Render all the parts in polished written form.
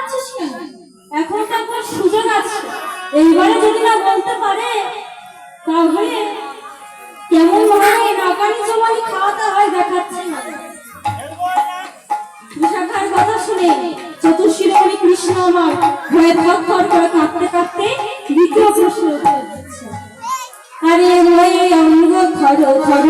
পাচ্ছিস কেন? এখন তো একবার সুযোগ আছে, এইবারে যদি না বলতে পারে তাহলে কেমন ভাবে নাকানি জমানি খাওয়াতে হয় দেখাচ্ছে না। বিশাখার কথা শুনে চতুর্শিরোমণি কৃষ্ণ আমার ভয়ে থরথর করে কাঁপতে কাঁপতে দ্বিতীয় প্রশ্ন করছে, আরে ভয়ে অঙ্গ থর থর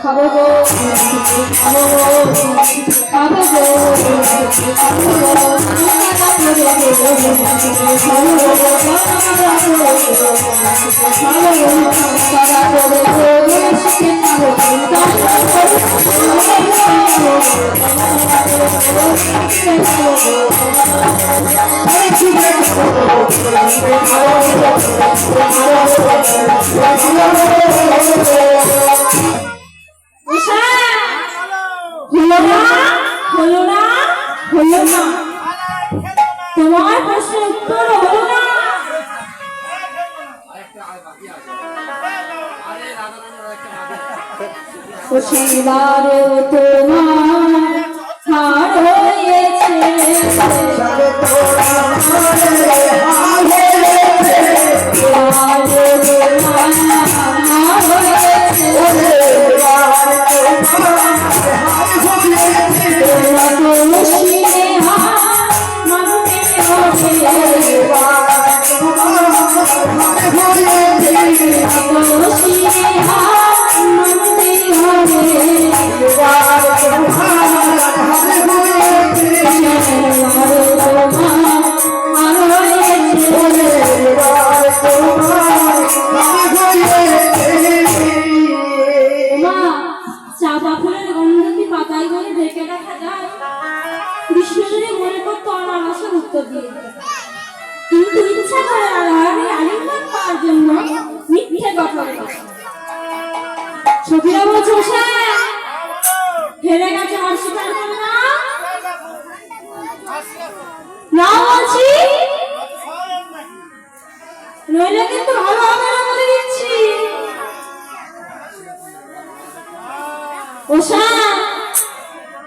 খাবো গো খাবো গো খাবো গো তোমার প্রশ্নের উত্তর হলো না। শিবারে তোমার হার হয়েছে কিন্তু ইচ্ছা করে আলিঙ্গন পাওয়ার জন্য মিথ্যে কথা বলে। সখীরা বলছে হেরে গেছে অস্বীকার করো না, না বলছি নইলে কিন্তু ভালো হবে না বলে দিচ্ছি।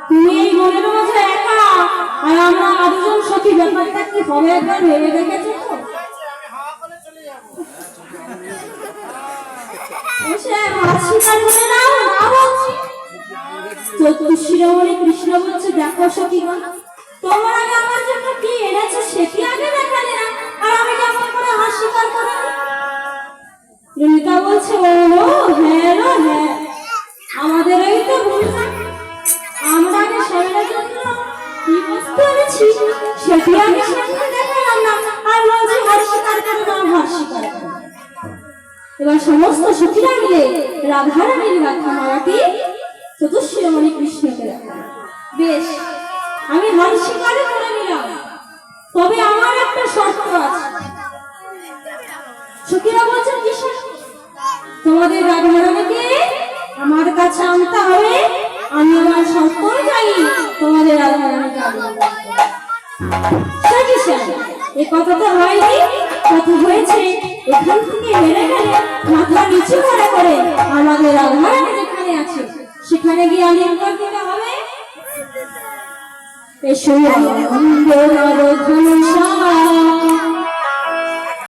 তুমি এই মনের মধ্যে একা আর আমরা দুজন সখী, ব্যাপারটা কি হবে একবার ভেবে দেখেছো তো? চতুর্শিরোমণি কৃষ্ণ বলছে, দেখো সখীগণ, তোমার আগে আমার জন্য কি এনেছে সেটি আগে দেখালে না, আর আমি কেমন করে অস্বীকার করে। ললিতা বলছে, ও হ্যাঁ লো হ্যাঁ, আমাদের এই তো ভুল, আমরা আগে শরীরের জন্য কি বস্তু এনেছি সেটি আগে সামনে দেখালাম না, আর বলছি অস্বীকার করে না, অস্বীকার করে। এবার সমস্ত সখীরা মিলে রাধারানীর ব্যাখ্যা মারাটি চতুর্শিরোমণি কৃষ্ণকে দেখাল। বেশ, আমি হার স্বীকার করে নিলাম, তবে আমার একটা শর্ত আছে। সখীরা বলছেন, কি শর্ত? তোমাদের রাধারানীকে আমার কাছে আনতে হবে, আমি আমার শর্ত অনুযায়ী তোমাদের রাধারানীকে আনবো। এ কথা তো হয়নি, কথা হয়েছে এখান থেকে বেড়ে গেলে মাথা নিচু করে আমাদের রাধারানী যেখানে আছে সেখানে গিয়ে আলিঙ্গন দিতে হবে। এসো